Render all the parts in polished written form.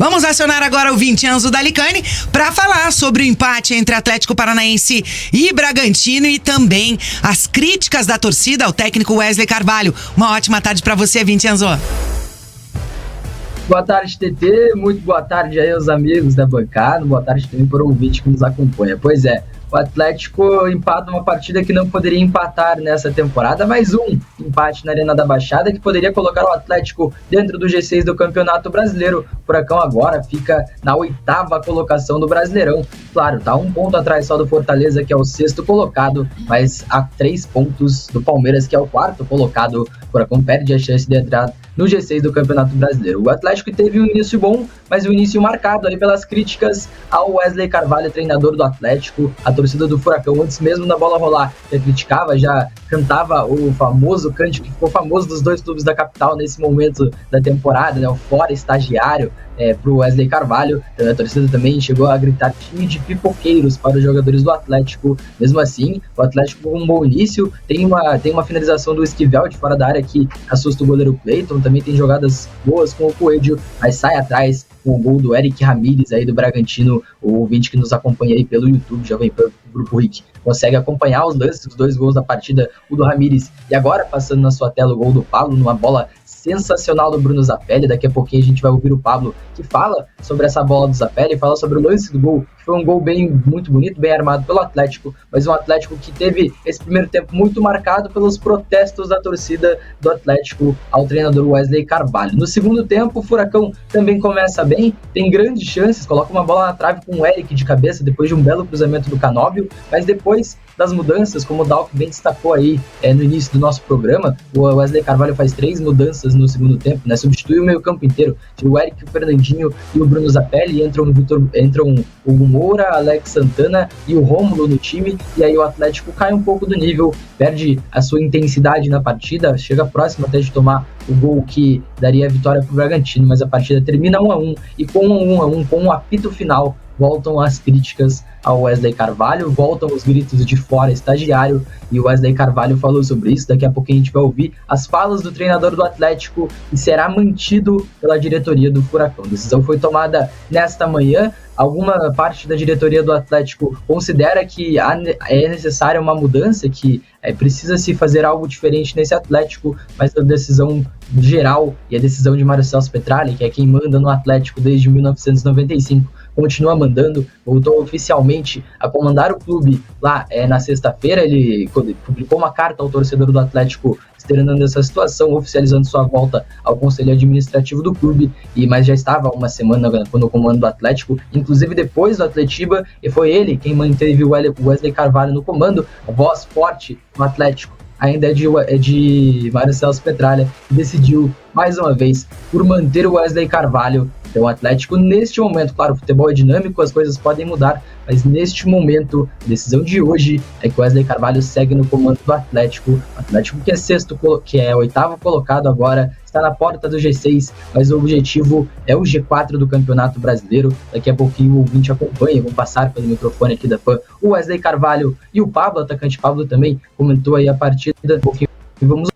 Vamos acionar agora o Vincenzo Dalicani para falar sobre o empate entre Atlético Paranaense e Bragantino e também as críticas da torcida ao técnico Wesley Carvalho. Uma ótima tarde para você, Vincenzo. Boa tarde, TT. Muito boa tarde aí aos amigos da bancada. Boa tarde também para o ouvinte que nos acompanha. Pois é, o Atlético empata uma partida que não poderia empatar nessa temporada, mais um empate na Arena da Baixada que poderia colocar o Atlético dentro do G6 do Campeonato Brasileiro. O Furacão agora fica na 8ª colocação do Brasileirão. Claro, tá 1 ponto atrás só do Fortaleza, que é o 6º colocado, mas a 3 pontos do Palmeiras, que é o 4º colocado. O Furacão perde a chance de entrar no G6 do Campeonato Brasileiro. O Atlético teve um início bom, mas um início marcado aí pelas críticas ao Wesley Carvalho, treinador do Atlético. A torcida do Furacão, antes mesmo da bola rolar, já criticava, já cantava o famoso cântico que ficou famoso dos dois clubes da capital nesse momento da temporada, né? O fora estagiário pro Wesley Carvalho. A torcida também chegou a gritar time de pipoqueiros para os jogadores do Atlético. Mesmo assim, o Atlético com um bom início, tem uma finalização do Esquivel de fora da área que assusta o goleiro Cleiton, também tem jogadas boas com o Coelho, mas sai atrás com o gol do Eric Ramírez aí do Bragantino. O ouvinte que nos acompanha aí pelo YouTube, Jovem Pan, Grupo Rick, consegue acompanhar os lances dos 2 gols da partida, o do Ramírez e agora passando na sua tela o gol do Pablo, numa bola sensacional do Bruno Zapelli. Daqui a pouquinho a gente vai ouvir o Pablo, que fala sobre essa bola do Zapelli, fala sobre o lance do gol, que foi um gol muito bonito, bem armado pelo Atlético, mas um Atlético que teve esse primeiro tempo muito marcado pelos protestos da torcida do Atlético ao treinador Wesley Carvalho. No segundo tempo, o Furacão também começa bem, tem grandes chances, coloca uma bola na trave com o Eric de cabeça, depois de um belo cruzamento do Canóbio, mas depois das mudanças, como o Dalk bem destacou aí no início do nosso programa, o Wesley Carvalho faz 3 mudanças no segundo tempo, né? Substitui o meio campo inteiro, o Eric, o Fernandinho e o Bruno Zapelli, entram o Moura, Alex Santana e o Rômulo no time, e aí o Atlético cai um pouco do nível, perde a sua intensidade na partida, chega próximo até de tomar o gol que daria a vitória para o Bragantino, mas a partida termina 1-1, e com 1-1, com um apito final, voltam as críticas ao Wesley Carvalho, voltam os gritos de fora estagiário, e o Wesley Carvalho falou sobre isso. Daqui a pouquinho a gente vai ouvir as falas do treinador do Atlético e será mantido pela diretoria do Furacão. A decisão foi tomada nesta manhã. Alguma parte da diretoria do Atlético considera que é necessária uma mudança, que precisa se fazer algo diferente nesse Atlético, mas a decisão geral e a decisão de Mário Celso Petralha, que é quem manda no Atlético desde 1995, continua mandando, voltou oficialmente a comandar o clube lá na sexta-feira. Ele publicou uma carta ao torcedor do Atlético externando essa situação, oficializando sua volta ao conselho administrativo do clube, mas já estava há uma semana no comando do Atlético, inclusive depois do Atletiba, e foi ele quem manteve o Wesley Carvalho no comando. A voz forte no Atlético ainda é de Mário Celso Petralha, que decidiu mais uma vez por manter o Wesley Carvalho. Então o Atlético, neste momento, claro, o futebol é dinâmico, as coisas podem mudar, mas neste momento, a decisão de hoje é que o Wesley Carvalho segue no comando do Atlético. O Atlético que é 8º colocado agora, está na porta do G6, mas o objetivo é o G4 do Campeonato Brasileiro. Daqui a pouquinho o ouvinte acompanha, vão passar pelo microfone aqui da PAN o Wesley Carvalho e o Pablo, o atacante Pablo também comentou aí a partida um pouquinho.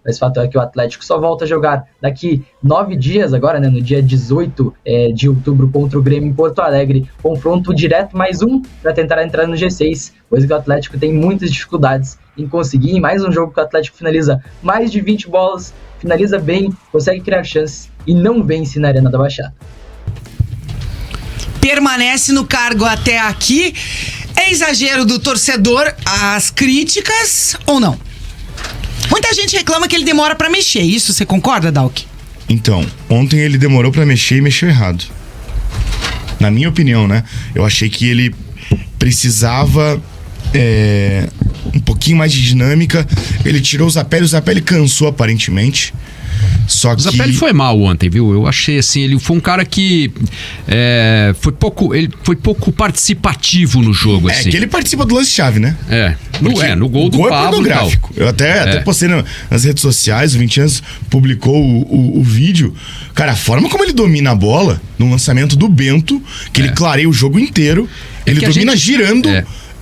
Mas o fato é que o Atlético só volta a jogar daqui 9 dias agora, né, no dia 18 de outubro contra o Grêmio em Porto Alegre. Confronto direto, mais um, para tentar entrar no G6, coisa que o Atlético tem muitas dificuldades em conseguir. Em mais um jogo que o Atlético finaliza mais de 20 bolas, finaliza bem, consegue criar chances e não vence na Arena da Baixada. Permanece no cargo até aqui. É exagero do torcedor as críticas ou não? Muita gente reclama que ele demora pra mexer. Isso você concorda, Dalk? Então, ontem ele demorou pra mexer e mexeu errado. Na minha opinião, né? Eu achei que ele precisava um pouquinho mais de dinâmica. Ele tirou o Zapelli cansou aparentemente. Só que... O Zapelli foi mal ontem, viu? Eu achei assim, ele foi um cara que foi pouco participativo no jogo. Assim. É que ele participa do lance-chave, né? No gol do Pablo e tal. Eu até postei nas redes sociais, o Vincenzo publicou o vídeo. Cara, a forma como ele domina a bola no lançamento do Bento, que ele clareia o jogo inteiro, ele domina girando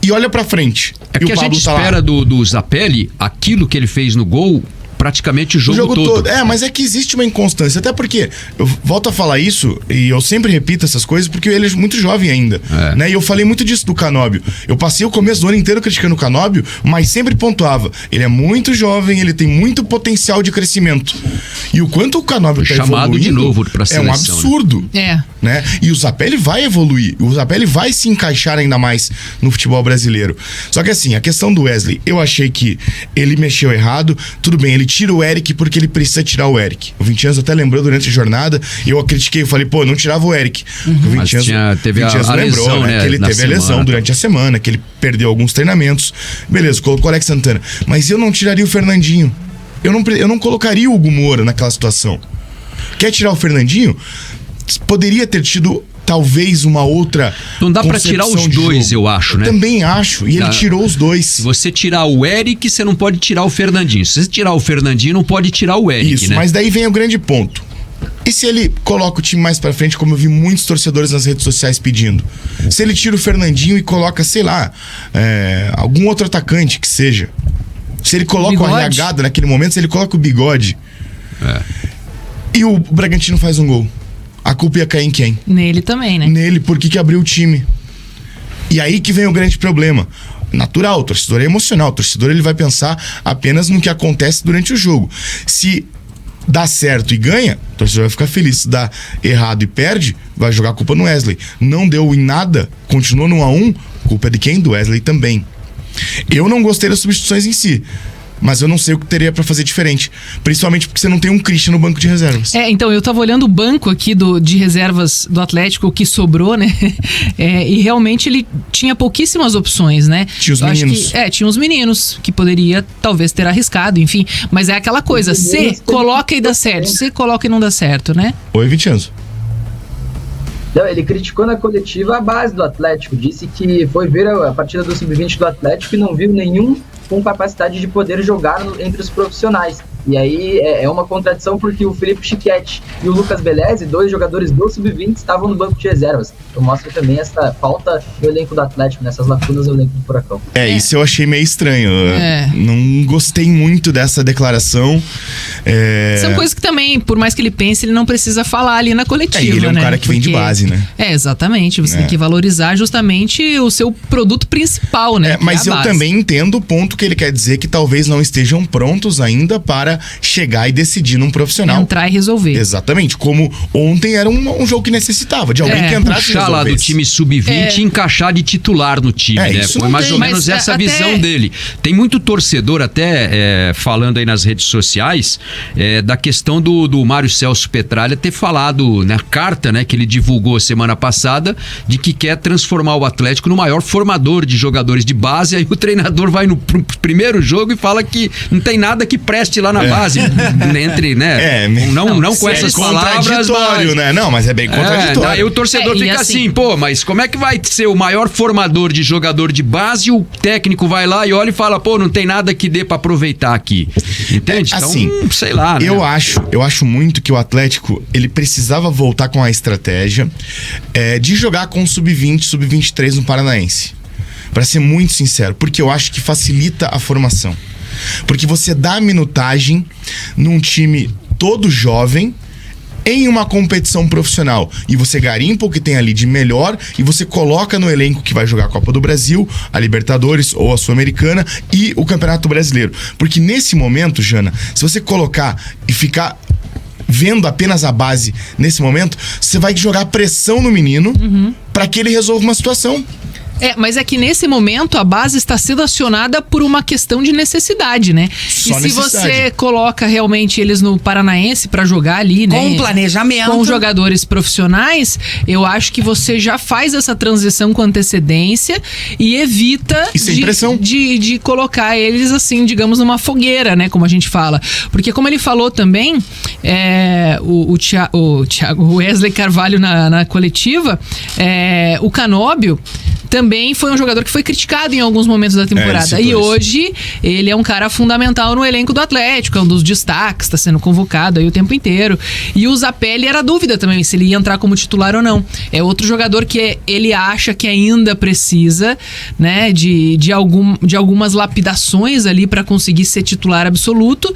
e olha pra frente. É que a gente espera do Zapelli aquilo que ele fez no gol praticamente o jogo todo. Mas é que existe uma inconstância. Até porque, eu volto a falar isso, e eu sempre repito essas coisas, porque ele é muito jovem ainda. Né? E eu falei muito disso do Canóbio. Eu passei o começo do ano inteiro criticando o Canóbio, mas sempre pontuava. Ele é muito jovem, ele tem muito potencial de crescimento. E o quanto o Canóbio está chamado de novo pra seleção, é um absurdo. Né? E o Zapelli vai evoluir. O Zapelli vai se encaixar ainda mais no futebol brasileiro. Só que assim, a questão do Wesley, eu achei que ele mexeu errado. Tudo bem, ele tira o Eric porque ele precisa tirar o Eric. O Vincenzo até lembrou durante a jornada, e eu critiquei, eu falei, não tirava o Eric. O Vincenzo teve a lembrou, lesão, né? Que ele teve a lesão durante a semana, que ele perdeu alguns treinamentos. Beleza, colocou o Alex Santana. Mas eu não tiraria o Fernandinho. Eu não colocaria o Hugo Moura naquela situação. Quer tirar o Fernandinho? Poderia ter tido talvez uma outra. Não dá pra tirar os dois, eu acho, né? Eu também acho. E ele tirou os dois. Se você tirar o Eric, você não pode tirar o Fernandinho. Se você tirar o Fernandinho, não pode tirar o Eric. Isso, né? Mas daí vem o grande ponto. E se ele coloca o time mais pra frente, como eu vi muitos torcedores nas redes sociais pedindo? Se ele tira o Fernandinho e coloca, sei lá, algum outro atacante que seja. Se ele coloca o Arragada naquele momento, se ele coloca o Bigode. E o Bragantino faz um gol. A culpa ia cair em quem? Nele também, né? Nele, porque que abriu o time. E aí que vem o grande problema. Natural, o torcedor é emocional. O torcedor ele vai pensar apenas no que acontece durante o jogo. Se dá certo e ganha, o torcedor vai ficar feliz. Se dá errado e perde, vai jogar a culpa no Wesley. Não deu em nada, continuou no 1-1, culpa é de quem? Do Wesley também. Eu não gostei das substituições em si, mas eu não sei o que teria pra fazer diferente. Principalmente porque você não tem um Christian no banco de reservas. Então, eu tava olhando o banco aqui de reservas do Atlético, o que sobrou, né? E realmente ele tinha pouquíssimas opções, né? Tinha os meninos. Tinha os meninos, que poderia talvez ter arriscado, enfim. Mas é aquela coisa, você coloca e dá certo, você coloca e não dá certo, né? Oi, Vincenzo. Não, ele criticou na coletiva a base do Atlético, disse que foi ver a partida do Sub-20 do Atlético e não viu nenhum com capacidade de poder jogar entre os profissionais. E aí é uma contradição porque o Felipe Chiquete e o Lucas Beleze, 2 jogadores do Sub-20, estavam no banco de reservas. Então mostra também essa falta do elenco do Atlético, nessas lacunas do elenco do Furacão. Isso eu achei meio estranho. Não gostei muito dessa declaração. São coisas que também, por mais que ele pense, ele não precisa falar ali na coletiva, e ele é um cara que vem de base, né? Exatamente. Você tem que valorizar justamente o seu produto principal, né? Mas eu também entendo o ponto que ele quer dizer, que talvez não estejam prontos ainda para chegar e decidir num profissional. Entrar e resolver. Exatamente. Como ontem era um jogo que necessitava de alguém que entrasse e puxar lá do time sub-20 e encaixar de titular no time, né? Foi mais ou menos essa visão dele. Tem muito torcedor até falando aí nas redes sociais da questão do Mário Celso Petralha ter falado na carta, né, que ele divulgou semana passada, de que quer transformar o Atlético no maior formador de jogadores de base. Aí o treinador vai no primeiro jogo e fala que não tem nada que preste lá na base, entre, né? Não com essas palavras, mas... né? Não, mas é bem contraditório. Aí o torcedor fica assim, mas como é que vai ser o maior formador de jogador de base e o técnico vai lá e olha e fala, não tem nada que dê pra aproveitar aqui. Entende? Assim, então, sei lá, né? Eu acho muito que o Atlético, ele precisava voltar com a estratégia de jogar com o Sub-20, Sub-23 no Paranaense. Pra ser muito sincero, porque eu acho que facilita a formação. Porque você dá minutagem num time todo jovem em uma competição profissional. E você garimpa o que tem ali de melhor e você coloca no elenco que vai jogar a Copa do Brasil, a Libertadores ou a Sul-Americana e o Campeonato Brasileiro. Porque nesse momento, Jana, se você colocar e ficar vendo apenas a base nesse momento, você vai jogar pressão no menino para que ele resolva uma situação. Mas é que nesse momento a base está sendo acionada por uma questão de necessidade, né? Só e se você coloca realmente eles no Paranaense para jogar ali, né? Com planejamento. Com jogadores profissionais, eu acho que você já faz essa transição com antecedência e evita de colocar eles assim, digamos, numa fogueira, né? Como a gente fala. Porque como ele falou também, o Wesley Carvalho na coletiva, o Canóbio também foi um jogador que foi criticado em alguns momentos da temporada. E hoje ele é um cara fundamental no elenco do Atlético, é um dos destaques, está sendo convocado aí o tempo inteiro. E o Zapelli era dúvida também se ele ia entrar como titular ou não. É outro jogador que ele acha que ainda precisa, né, de algumas lapidações ali para conseguir ser titular absoluto.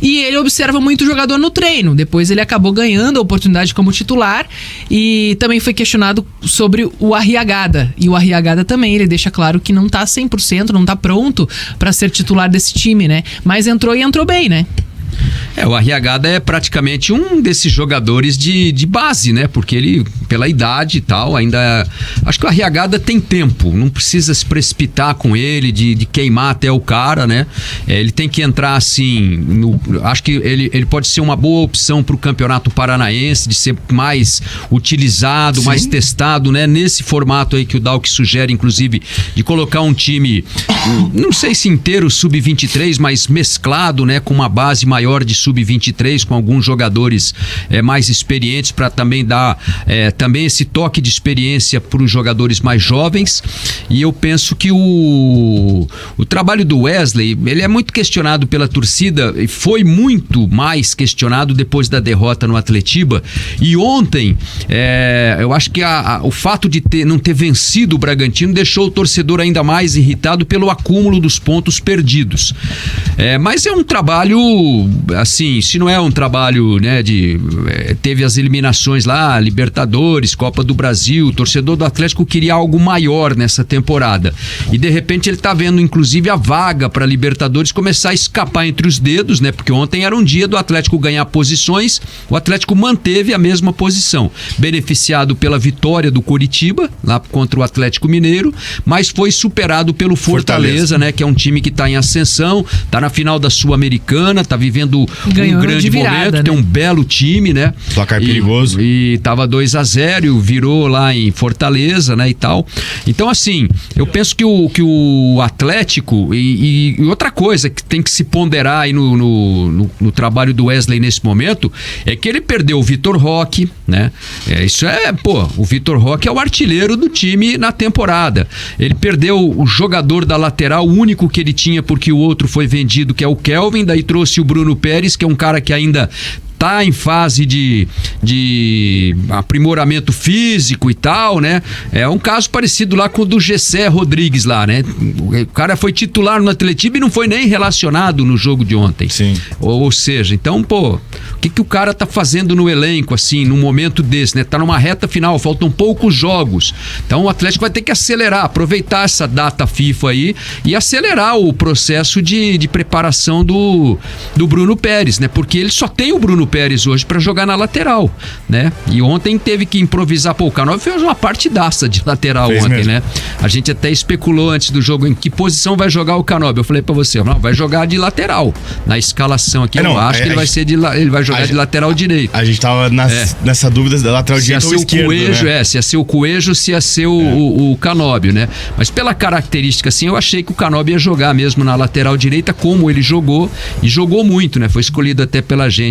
E ele observa muito o jogador no treino. Depois ele acabou ganhando a oportunidade como titular e também foi questionado sobre o Arriagada. E o Arriagada também, ele deixa claro que não tá 100%, não tá pronto para ser titular desse time, né? Mas entrou e entrou bem, né? O Arriagada é praticamente um desses jogadores de base, né? Porque ele, pela idade e tal, ainda... Acho que o Arriagada tem tempo, não precisa se precipitar com ele, de queimar até o cara, né? Ele tem que entrar assim... acho que ele pode ser uma boa opção para o Campeonato Paranaense, de ser mais utilizado, sim, mais testado, né? Nesse formato aí que o Dalk sugere, inclusive, de colocar um time, não sei se inteiro sub-23, mas mesclado, né? Com uma base maior de sub-23, com alguns jogadores mais experientes, para também dar também esse toque de experiência para os jogadores mais jovens. E eu penso que o trabalho do Wesley, ele é muito questionado pela torcida, e foi muito mais questionado depois da derrota no Atletiba. E ontem, eu acho que o fato de não ter vencido o Bragantino deixou o torcedor ainda mais irritado pelo acúmulo dos pontos perdidos. Mas é um trabalho, assim, se não é um trabalho, né, teve as eliminações lá, Libertadores, Copa do Brasil, o torcedor do Atlético queria algo maior nessa temporada. E de repente ele tá vendo, inclusive, a vaga para Libertadores começar a escapar entre os dedos, né? Porque ontem era um dia do Atlético ganhar posições, o Atlético manteve a mesma posição, beneficiado pela vitória do Coritiba, lá contra o Atlético Mineiro, mas foi superado pelo Fortaleza, né? Que é um time que tá em ascensão, tá na final da Sul-Americana, tá vivendo um grande momento, né? Tem um belo time, né? Placar perigoso. E tava 2-0, virou lá em Fortaleza, né, e tal. Então, assim, eu penso que o Atlético, e outra coisa que tem que se ponderar aí no trabalho do Wesley nesse momento, é que ele perdeu o Vitor Roque, né? O Vitor Roque é o artilheiro do time na temporada. Ele perdeu o jogador da lateral, o único que ele tinha, porque o outro foi vendido, que é o Kelvin, daí trouxe o Bruno Pérez, que é um cara que ainda tá em fase de aprimoramento físico e tal, né? É um caso parecido lá com o do Gessé Rodrigues lá, né? O cara foi titular no Atletiba e não foi nem relacionado no jogo de ontem. Sim. Ou seja, então, o que o cara tá fazendo no elenco, assim, num momento desse, né? Tá numa reta final, faltam poucos jogos. Então o Atlético vai ter que acelerar, aproveitar essa data FIFA aí e acelerar o processo de preparação do Bruno Pérez, né? Porque ele só tem o Bruno Pérez hoje para jogar na lateral, né? E ontem teve que improvisar. O Canóbio fez uma partidaça de lateral ontem, mesmo, né? A gente até especulou antes do jogo em que posição vai jogar o Canóbio. Eu falei para você, não, vai jogar de lateral. Na escalação aqui, eu acho que ele vai ser ele vai jogar de lateral direito. A gente tava nessa dúvida da lateral direito ou esquerdo, né? Se ia ser o Coelho, se ia ser o Canóbio, né? Mas pela característica, assim, eu achei que o Canóbio ia jogar mesmo na lateral direita, como ele jogou, e jogou muito, né? Foi escolhido até pela gente